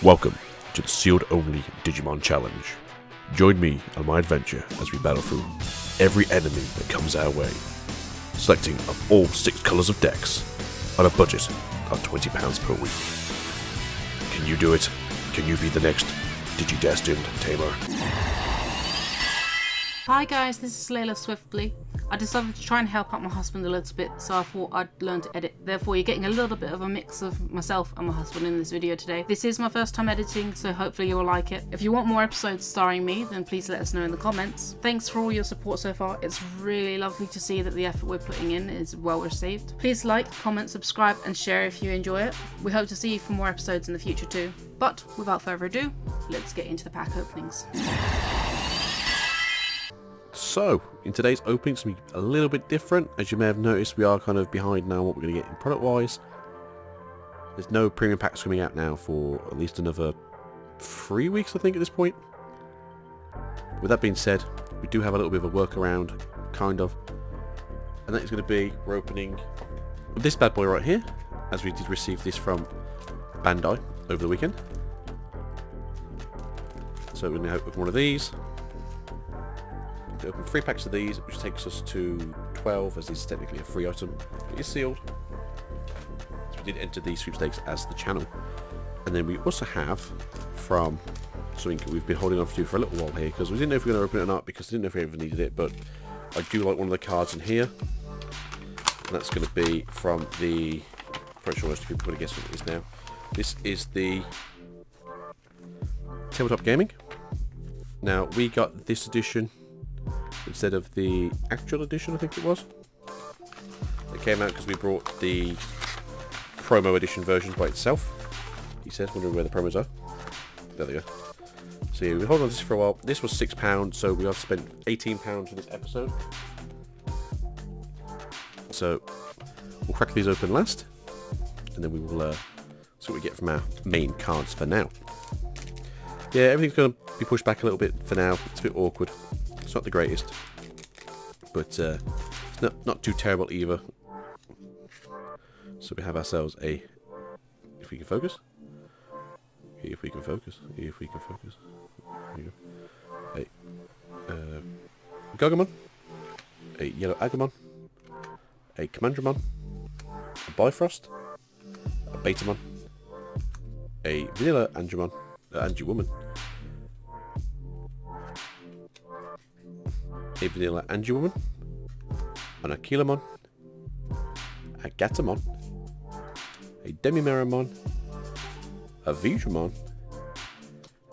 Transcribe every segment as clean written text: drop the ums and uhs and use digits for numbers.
Welcome to the sealed only Digimon Challenge. Join me on my adventure as we battle through every enemy that comes our way, selecting of all 6 colours of decks on a budget of £20 per week. Can you do it? Can you be the next Digi-destined tamer? Hi guys, this is LaylaSwiftly. I decided to try and help out my husband a little bit, so I thought I'd learn to edit. Therefore, you're getting a little bit of a mix of myself and my husband in this video today. This is my first time editing, so hopefully you'll like it. If you want more episodes starring me, then please let us know in the comments. Thanks for all your support so far. It's really lovely to see that the effort we're putting in is well received. Please like, comment, subscribe and share if you enjoy it. We hope to see you for more episodes in the future too. But without further ado, let's get into the pack openings. So, in today's opening, it's going to be a little bit different. As you may have noticed, we are kind of behind now on what we're going to get in product-wise. There's no premium packs coming out now for at least another 3 weeks, I think, at this point. With that being said, we do have a little bit of a workaround, kind of. And that is going to be, we're opening this bad boy right here, as we did receive this from Bandai over the weekend. So we're going to open one of these. We open 3 packs of these, which takes us to 12, as this is technically a free item. It is sealed. So we did enter the sweepstakes as the channel. And then we also have from something we've been holding on to for a little while here, because we didn't know if we were going to open it or not, because we didn't know if we ever needed it, but I do like one of the cards in here. And that's going to be from the... pretty sure most people are going to guess what it is now. This is the Tabletop Gaming. Now, we got this edition instead of the actual edition, I think it was. It came out because we brought the promo edition version by itself. He says, wondering where the promos are. There they go. So yeah, we hold on to this for a while. This was £6, so we have spent £18 for this episode. So we'll crack these open last, and then we will see what we get from our main cards for now. Yeah, everything's going to be pushed back a little bit for now. It's a bit awkward. It's not the greatest, but it's not too terrible either. So we have ourselves a, if we can focus, if we can focus, if we can focus, a Gogumon, a Yellow Agumon, a Commandramon, a Bifrost, a Betamon, a Vanilla Angemon, Angiwoman, a Vanilla Angiwoman, an Akilamon, a Gatomon, a Demimeramon, a Vidramon,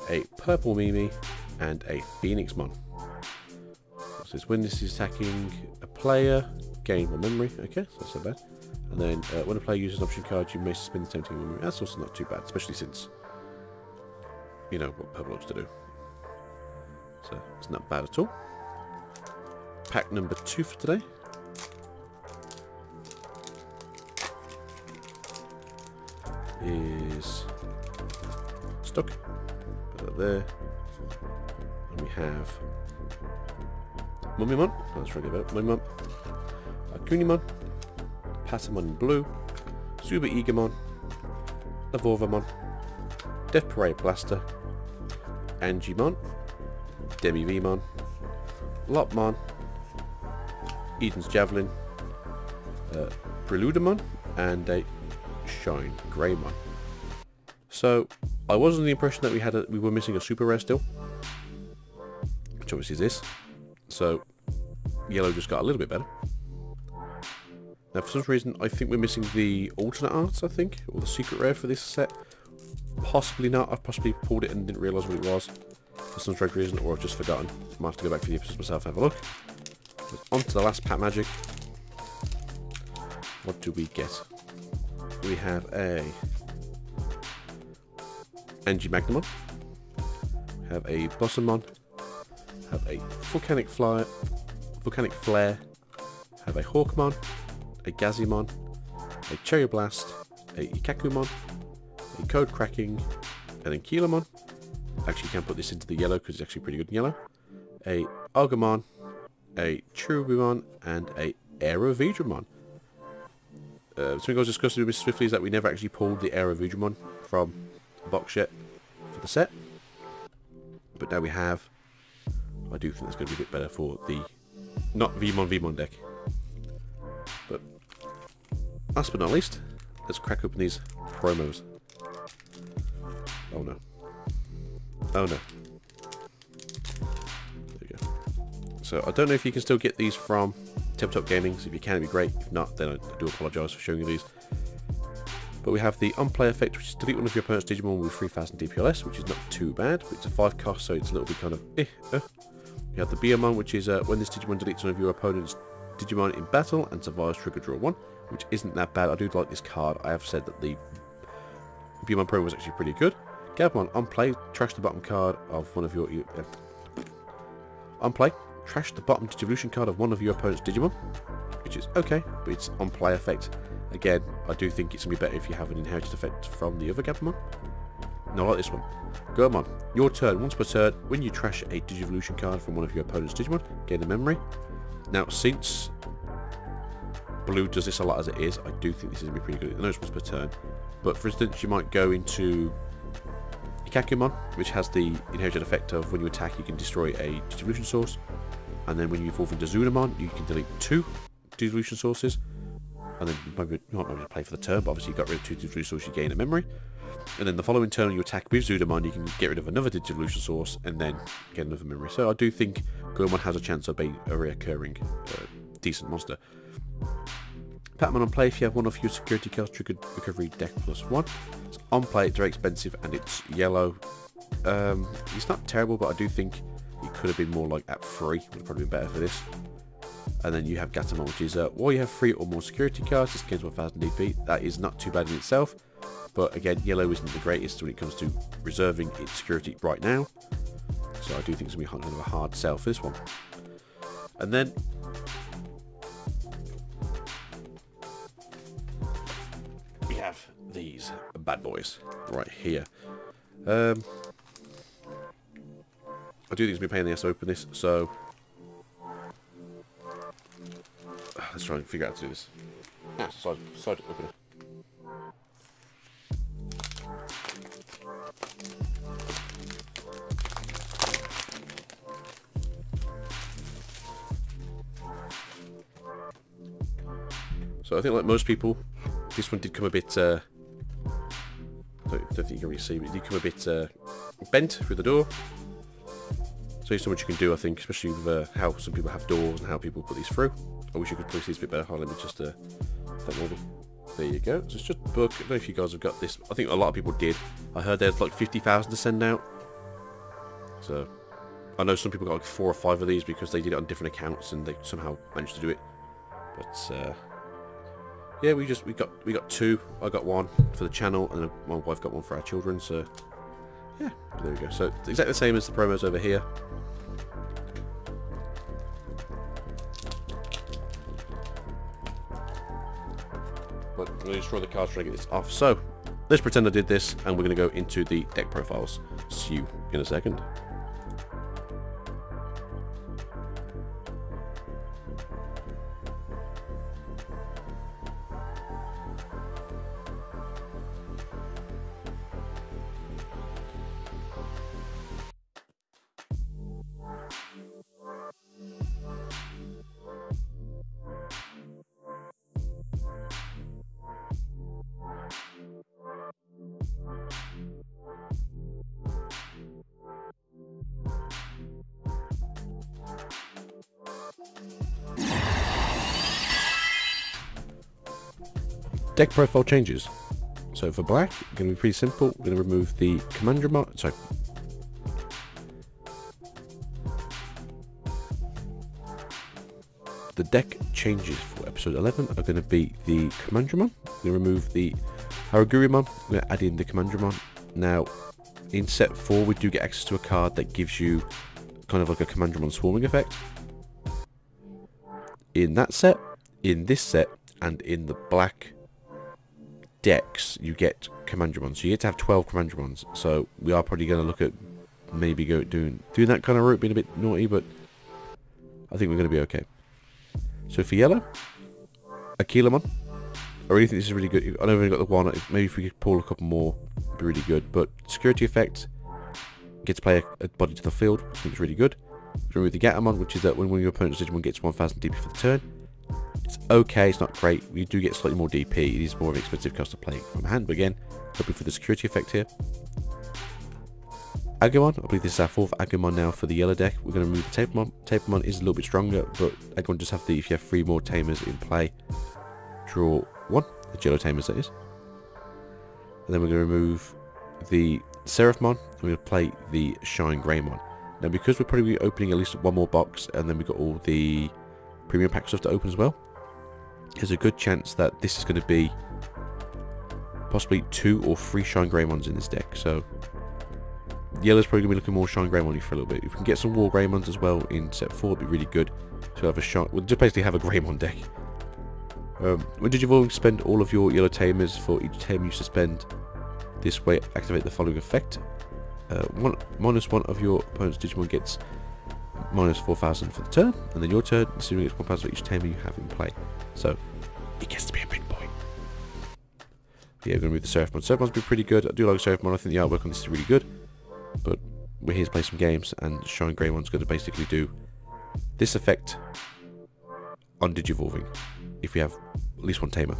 a Purple Mimi, and a Phoenixmon. So it says when this is attacking a player, gain 1 memory. Okay, so that's not bad. And then when a player uses an option card, you may suspend the tempting memory. That's also not too bad, especially since you know what Purple looks to do. So it's not bad at all. Pack number 2 for today. Is stuck. Put that there. And we have Mummymon. Let's try to get about Mummymon. Akunimon. Patamon in blue. Super Egamon. Lavorvamon. Death Parade Blaster. Angimon. Demi-Vmon. Lopmon. Eden's Javelin, Preludemon, and a Shine Greymon. So I was under the impression that we were missing a super rare still, which obviously is this. So yellow just got a little bit better. Now for some reason I think we're missing the alternate arts, I think, or the secret rare for this set. Possibly not. I've possibly pulled it and didn't realise what it was for some strange reason, or I've just forgotten. I might have to go back to the episodes myself and have a look. On to the last pack magic. What do we get? We have a Angimagnamon, have a Bossomon, have a Volcanic Flare, have a Hawkmon, a Gazimon, a Cherry Blast, a Ikakumon, a Code Cracking, an Ankylamon. Actually, you can put this into the yellow because it's actually pretty good in yellow. A Argamon, a Cherubimon, and a Aerovidramon. Something I was discussing with Mr. Swiftly is that we never actually pulled the Aerovidramon from the box yet. the set. But now we have, I do think that's going to be a bit better for the, not Vmon deck. But last but not least, let's crack open these promos. Oh no. Oh no. There we go. So I don't know if you can still get these from Tabletop Gaming, so if you can, it'd be great. If not, then I do apologise for showing you these. But we have the on-play effect, which is delete one of your opponent's Digimon with 3000 DPLS, which is not too bad, but it's a 5 cost, so it's a little bit kind of You have the Biomon, which is when this Digimon deletes one of your opponent's Digimon in battle and survives trigger draw 1, which isn't that bad. I do like this card. I have said that the Biomon promo was actually pretty good. Gabumon, on play, trash the bottom card of one of your... on play, trash the bottom Digivolution card of one of your opponent's Digimon, which is okay, but it's on play effect. Again, I do think it's going to be better if you have an inherited effect from the other Gabumon. No, I like this one. Gomon, your turn. Once per turn, when you trash a Digivolution card from one of your opponent's Digimon, gain a memory. Now, since Blue does this a lot as it is, I do think this is going to be pretty good. I know it's once per turn, but for instance, you might go into Ikakumon, which has the inherited effect of when you attack, you can destroy a Digivolution source. And then when you evolve into Zunamon, you can delete 2 Digivolution sources. And then maybe not maybe to play for the turn, but obviously you got rid of 2 Digivolution sources, you gain a memory. And then the following turn you attack with Zunamon, you can get rid of another Digivolution source and then get another memory. So I do think Goemon has a chance of being a reoccurring decent monster. Patmon on play, if you have one of your security cards triggered recovery deck +1. It's on play, it's very expensive and it's yellow. It's not terrible, but I do think it could have been more like at 3, would have probably been better for this. And then you have Gatomon, which is while you have 3 or more security cards, this gains 1000 DP. That is not too bad in itself, but again, yellow isn't the greatest when it comes to reserving its security right now. So I do think it's going to be kind of a hard sell for this one. And then we have these bad boys right here. I do think it's going to be a pain in the ass to open this, so let's try and figure out how to do this. Ah, side opener. So I think like most people, this one did come a bit, I don't think you can really see, but it did come a bit bent through the door. So there's so much you can do, I think, especially with how some people have doors and how people put these through. I wish you could place these a bit better. Hold on, let me just, that maybe. There you go. So it's just a book. I don't know if you guys have got this. I think a lot of people did. I heard there's like 50,000 to send out. So I know some people got like 4 or 5 of these because they did it on different accounts and they somehow managed to do it. But yeah, we got 2. I got 1 for the channel, and my wife got 1 for our children. So yeah, there we go. So it's exactly the same as the promos over here. But I'm going to destroy the cards trying to get this off. So let's pretend I did this, and we're going to go into the deck profiles. See you in a second. Deck profile changes. So for black, going to be pretty simple. We're going to remove the Commandramon. Sorry. The deck changes for episode 11 are going to be the Commandramon. We're going to remove the Haragurimon. We're going to add in the Commandramon. Now, in set 4, we do get access to a card that gives you kind of like a Commandramon swarming effect. In that set, in this set, and in the black decks, you get Commandramon. So you get to have 12 Commandramons. So we are probably going to look at maybe doing that kind of route, being a bit naughty, but I think we're going to be okay. So for yellow, Akilamon. I really think this is really good. I know we've only got the 1. Maybe if we could pull a couple more, it'd be really good. But security effect, get to play a body to the field, which seems really good. Remove the Gatomon, which is that when one of your opponent's Digimon gets 1000 DP for the turn. It's okay, it's not great. We do get slightly more DP. It is more of an expensive cost to play from hand, but again, hoping for the security effect here. Agumon, I believe this is our 4th Agumon now for the yellow deck. We're going to remove the Tapemon. Tapemon is a little bit stronger, but Agumon just have the, if you have 3 more Tamers in play, draw 1, the yellow Tamers that is. And then we're going to remove the Seraphmon, and we're going to play the Shine Greymon. Now because we're probably opening at least 1 more box, and then we've got all the premium pack stuff to open as well, there's a good chance that this is going to be possibly 2 or 3 Shine Greymons in this deck. So yellow's probably going to be looking more Shine Greymon for a little bit. If we can get some War Greymons as well in set 4, it'd be really good. So we'll have a shine, we'll just basically have a Greymon deck. When Digivolving, spend all of your yellow Tamers. For each Tamer you suspend this way, activate the following effect. -1 of your opponent's Digimon gets -4000 for the turn, and then your turn, assuming it's 1000 for each Tamer you have in play. So it gets to be a big boy. Yeah, we're going to move the Seraphmon. Seraphmon's been pretty good. I do like Seraphmon. I think the artwork on this is really good. But we're here to play some games, and Shine Greymon's going to basically do this effect on Digivolving if we have at least 1 Tamer.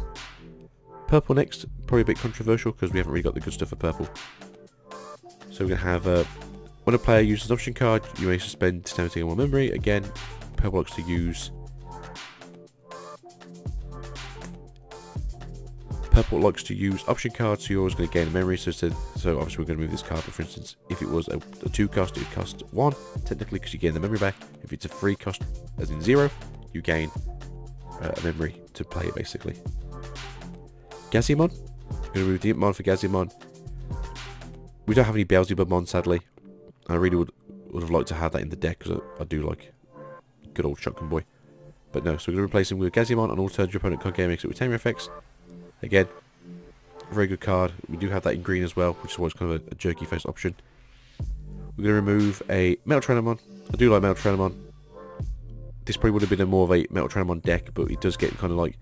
Purple next, probably a bit controversial because we haven't really got the good stuff for purple. So we're going to have, when a player uses an option card, you may suspend taking 1 memory. Again, purple likes to use option cards, so you're always going to gain a memory. So obviously we're going to move this card, but for instance, if it was a 2 cost, it would cost 1, technically, because you gain the memory back. If it's a 3 cost, as in 0, you gain a memory to play it, basically. Gazimon. I'm going to remove the Impmon for Gazimon. We don't have any Beelzebubmon, sadly. I really would have liked to have that in the deck, because I do like good old Shotgun Boy. But no, so we're going to replace him with Gazimon, and all turns your opponent can't game mix it with Tamer effects. Again, very good card. We do have that in green as well, which is always kind of a jerky face option. We're going to remove a Metal Trenemon. I do like Metal Trenemon. This probably would have been more of a Metal Trenemon deck, but it does get kind of like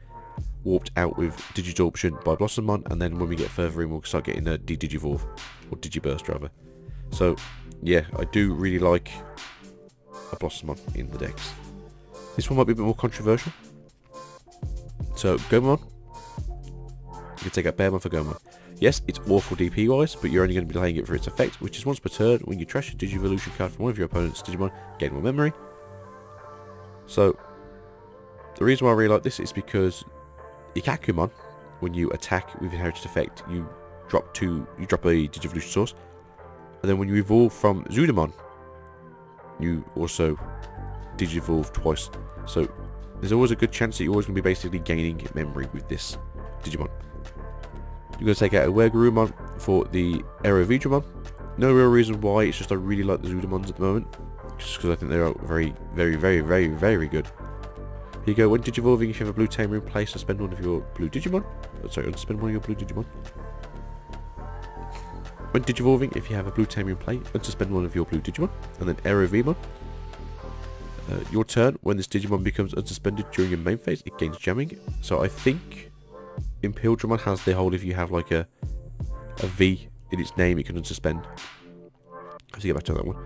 warped out with Digisorption by Blossomon, and then when we get further in, we'll start getting a Digivolve, or Digiburst rather. So yeah, I do really like a Blossomon in the decks. This one might be a bit more controversial. So Gomamon. You can take out Bearmon for Gomamon. Yes, it's awful DP wise, but you're only going to be playing it for its effect, which is once per turn. When you trash a Digivolution card from one of your opponent's Digimon, gain 1 memory. So the reason why I really like this is because Ikakumon, when you attack with Inherited Effect, you drop a Digivolution source, and then when you evolve from Zudamon, you also Digivolve twice. So there's always a good chance that you're always going to be basically gaining memory with this Digimon. You're going to take out a Wergurumon for the Aerovedramon. No real reason why, it's just I really like the Zudamons at the moment. Just because I think they're very, very, very, very, very good. Here you go, when Digivolving, if you have a blue Tamer in play, suspend one of your blue Digimon. Oh, sorry, unsuspend one of your blue Digimon. When Digivolving, if you have a blue Tamer in play, unsuspend one of your blue Digimon. And then Aerovemon. Your turn, when this Digimon becomes unsuspended during your main phase, it gains jamming. So I think Impildramon has the whole, if you have like a V in its name, it can unsuspend. I have to get back to that one.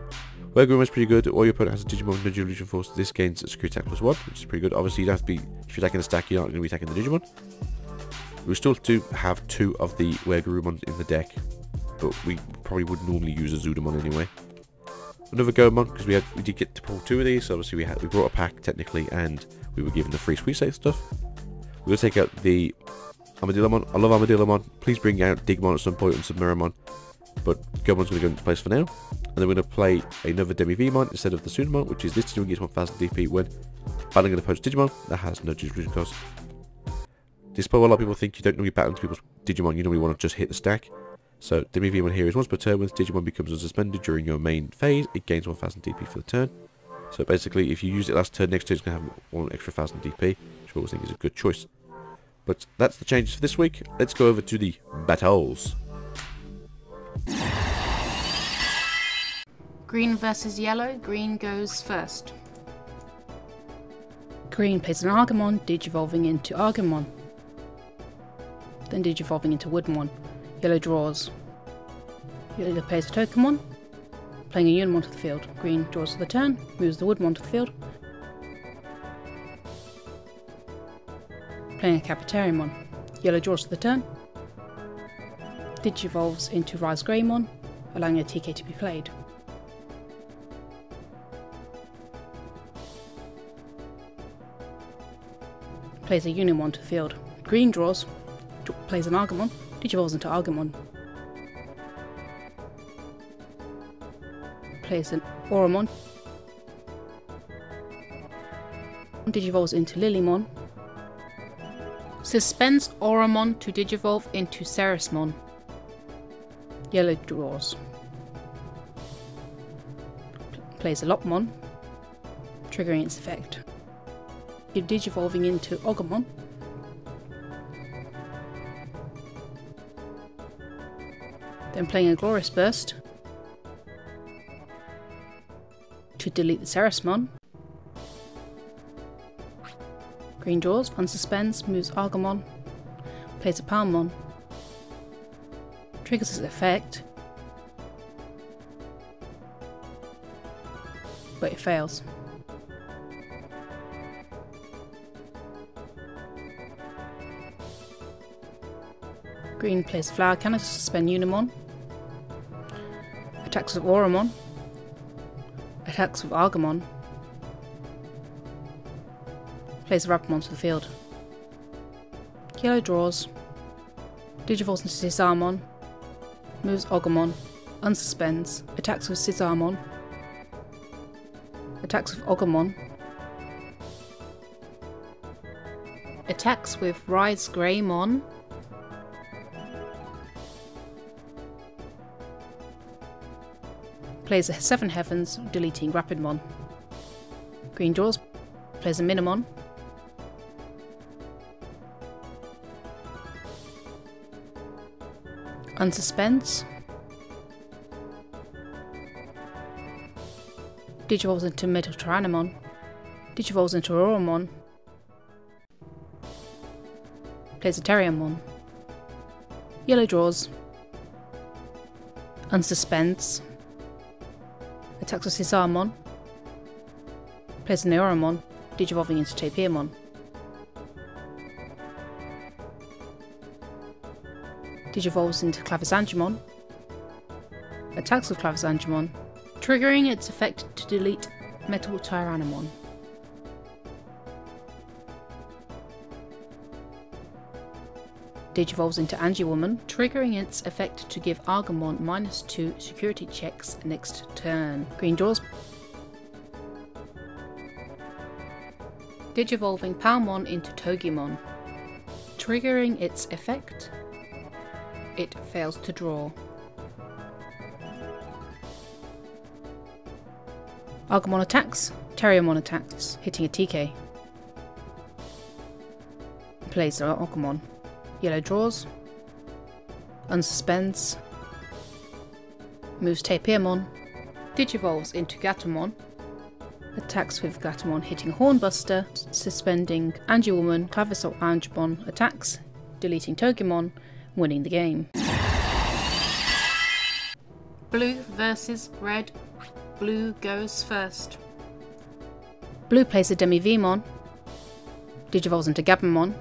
Wergurumon's pretty good. Or your opponent has a Digimon with no Digivolution Force. This gains a Security Attack +1, which is pretty good. Obviously, you don't have to be, if you're attacking the stack, you're not going to be attacking the Digimon. We still do have 2 of the Wergurumons in the deck, but we probably would normally use a Zudamon anyway. Another Gomamon, because we did get to pull 2 of these. So obviously, we brought a pack technically, and we were given the free Sweet Safe stuff. We're going to take out the Armadillomon. I love Armadillomon. Please bring out Digimon at some point and Submiramon. But Gomamon's going to go into place for now. And then we're going to play another Demi-Vmon instead of the Sunamon, which is this Digimon gets 1000 DP when battling an opponent's Digimon that has no Digivolution cost. Despite what a lot of people think, you don't normally battle into people's Digimon, you normally want to just hit the stack. So Demi-Vmon here is once per turn, when this Digimon becomes unsuspended during your main phase, it gains 1000 DP for the turn. So basically, if you use it last turn, next turn it's going to have 1 extra 1000 DP, which I always think is a good choice. But that's the changes for this week. Let's go over to the battles. Green versus yellow. Green goes first. Green plays an Argamon, Digivolving into Argamon. Then Digivolving into Woodmon. Yellow draws. Yellow plays a Tokamon. Playing a Unimon to the field. Green draws for the turn, moves the Woodmon to the field. Playing a Capitariumon. Yellow draws for the turn. Digivolves into Rise Greymon, allowing a TK to be played. Plays a Unimon to the field. Green draws, plays an Argamon, Digivolves into Argamon. Plays an Auramon. Digivolves into Lilymon. Suspends Auramon to Digivolve into Ceresmon. Yellow draws. Plays a Lopmon, triggering its effect. Digivolving into Ogamon. Then playing a Glorious Burst to delete the Ceresmon. Green draws, unsuspends, moves Argamon, plays a Palmon, triggers its effect, but it fails. Green plays Flower Cannon to suspend Unimon, attacks with Auramon, attacks with Argamon, plays a Rapamon to the field. Yellow draws, Digivolves into Sisarmon, moves Ogamon, unsuspends, attacks with Sisarmon, attacks with Ogamon, attacks with Rise Greymon, plays a Seven Heavens, deleting Rapidmon. Green draws, plays a Minimon, unsuspends, Digivolves into Metal Tyrannomon, Digivolves into Auramon, plays a Terriermon. Yellow draws, unsuspends, attacks with Sisarmon, plays an Auramon, Digivolving into Tapirmon. Digivolves into Clavisangemon, attacks with Clavisangemon, triggering its effect to delete Metal Tyrannomon. Digivolves into Angiwoman, triggering its effect to give Argamon -2 security checks next turn. Green draws. Digivolving Palmon into Togimon, triggering its effect. It fails to draw. Argamon attacks, Terriermon attacks, hitting a TK. Plays Argamon. Yellow draws, unsuspends, moves Tapirmon, Digivolves into Gatomon, attacks with Gatomon hitting Hornbuster, suspending Angiwoman, Clavisol Angemon, attacks, deleting Togimon, winning the game. Blue versus red. Blue goes first. Blue plays a Demi-Vmon, Digivolves into Gabumon,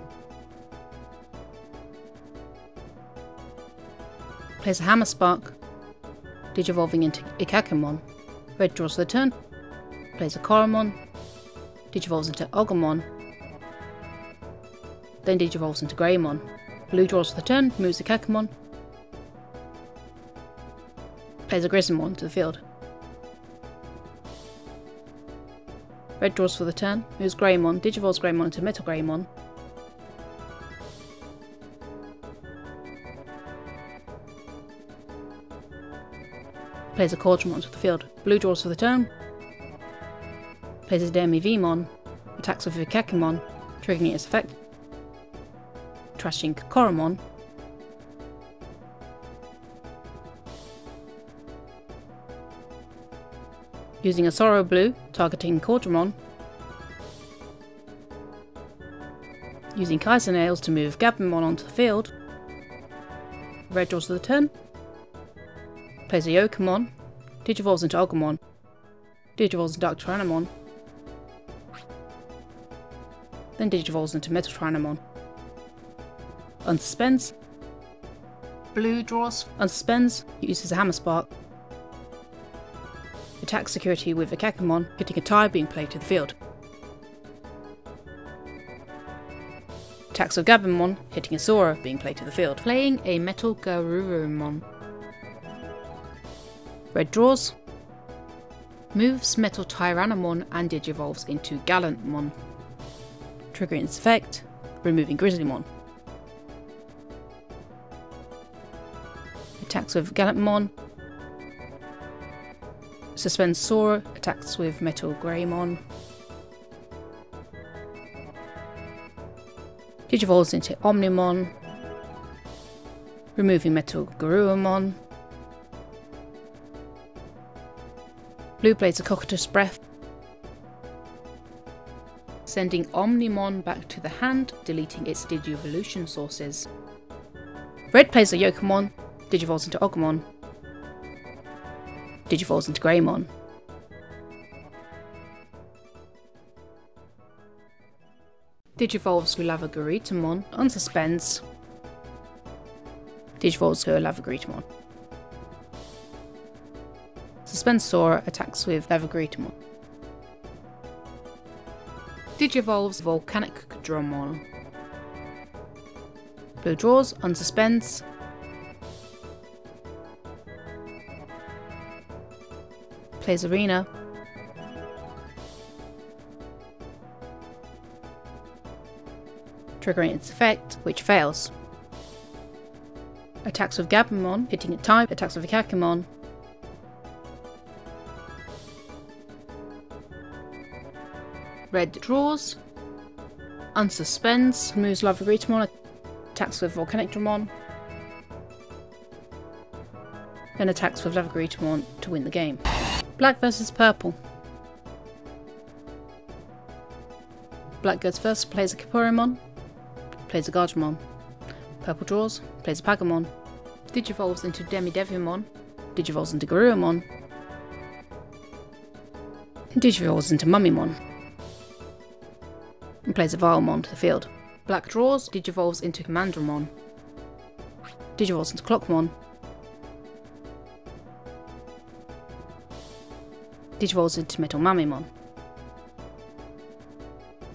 plays a Hammerspark, Digivolving into Ikakumon. Red draws for the turn, plays a Koromon, Digivolves into Ogamon, then Digivolves into Greymon. Blue draws for the turn, moves Ikakumon, plays a Grizzlymon to the field. Red draws for the turn, moves Greymon, Digivolves Greymon into Metal Greymon. Plays a Cauldron to the field. Blue draws for the turn, plays a Demi-Vmon, attacks with Ikakumon, triggering its effect, trashing Koromon, using a Sorrow Blue, targeting Cauldron, using Kaiser Nails to move Gabumon onto the field. Red draws for the turn, plays a Yokomon, Digivolves into Agumon. Digivolves into Dark Tyrannomon. Then Digivolves into Metal Tyrannomon. Unsuspends. Blue draws. Unsuspends, uses a Hammer Spark. Attacks security with a Kakamon, hitting a tie being played to the field. Attacks with Gabumon, hitting a Sora being played to the field. Playing a Metal Garurumon. Red draws. Moves Metal Tyrannomon and Digivolves into Gallantmon. Triggering its effect, removing Grizzlymon. Attacks with Gallantmon. Suspends Sora, attacks with Metal Greymon. Digivolves into Omnimon. Removing Metal Garurumon. Blue plays a Cocytus Breath. Sending Omnimon back to the hand, deleting its Digievolution sources. Red plays a Yokomon. Digivolves into Agumon. Digivolves into Greymon. Digivolves to Lavagaritamon. Unsuspends. Digivolves to a Lavagaritamon. Suspends Sora, attacks with Lavagaritamon. Digivolves Volcanic Dramon. Blue draws, unsuspends. Plays Arena. Triggering its effect, which fails. Attacks with Gabumon, hitting a type, attacks with Kakamon. Red draws. Unsuspends, moves Lavagaritamon, attacks with Volcanic Dramon. Then attacks with Lavagaritamon to win the game. Black versus Purple. Black goes first, plays a Kipurimon, plays a Gardevoir. Purple draws, plays a Pagamon. Digivolves into Demidevimon, Digivolves into Garurumon. Digivolves into Mummymon. And plays a Vilemon to the field. Black draws, Digivolves into Commandramon. Digivolves into Clockmon. Digivolves into Metal Mummymon.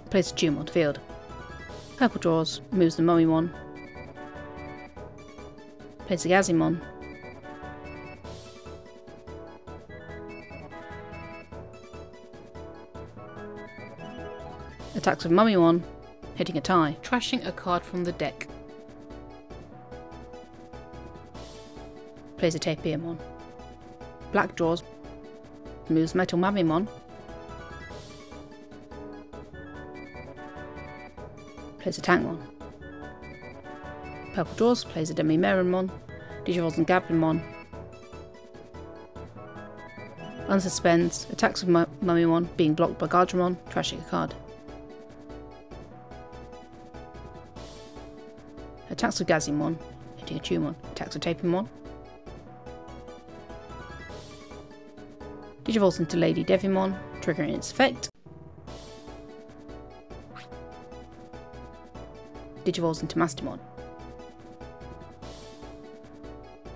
Plays a Jumon to the field. Purple draws, moves the Mummymon. Plays a Gazimon. Attacks with Mummymon, hitting a tie, trashing a card from the deck. Plays a Tapiamon. Black draws, moves Metal Mummymon. Plays a Tankmon. Purple draws, plays a Demimeronmon. Digivolves and Gabumon. Unsuspends, attacks with Mummymon, being blocked by Gardevoir, trashing a card. Attacks with Gazimon, hitting a Tumon. Attacks with Tapiamon. Digivolves into Lady Devimon, triggering its effect. Digivolves into Mastimon,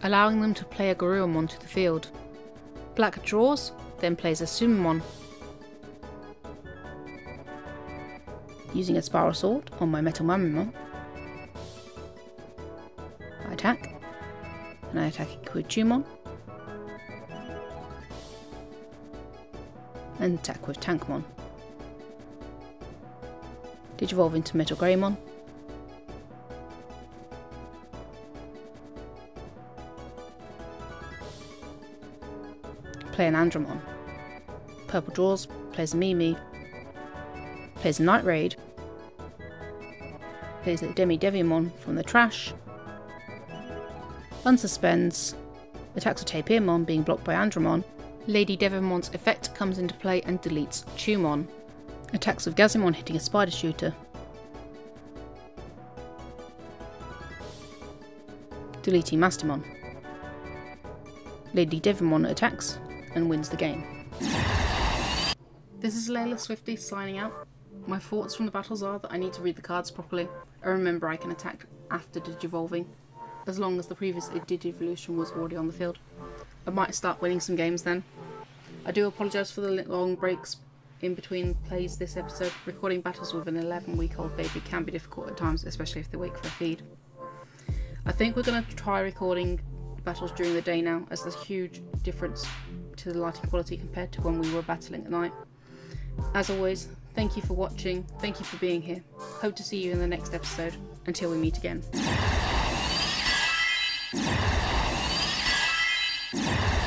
allowing them to play a Garurumon to the field. Black draws, then plays a Sumimon. Using a Spiral Sword on my Metal Mummymon. I attack, and I attack with Tumon. And attack with Tankmon. Digivolve into Metal Greymon. Play an Andromon. Purple draws, plays a Mimi. Plays a Night Raid. Plays a Demidevimon from the trash. Unsuspends. Attacks with Tapiamon, being blocked by Andromon. Lady Devimon's effect comes into play and deletes Tumon. Attacks with Gazimon, hitting a Spider Shooter. Deleting Mastimon. Lady Devimon attacks and wins the game. This is LaylaSwiftly signing out. My thoughts from the battles are that I need to read the cards properly, and remember I can attack after digivolving, as long as the previous Digivolution was already on the field. I might start winning some games then. I do apologise for the long breaks in between plays this episode. Recording battles with an 11-week-old baby can be difficult at times, especially if they wait for a feed. I think we're going to try recording battles during the day now, as there's a huge difference to the lighting quality compared to when we were battling at night. As always, thank you for watching, thank you for being here. Hope to see you in the next episode. Until we meet again.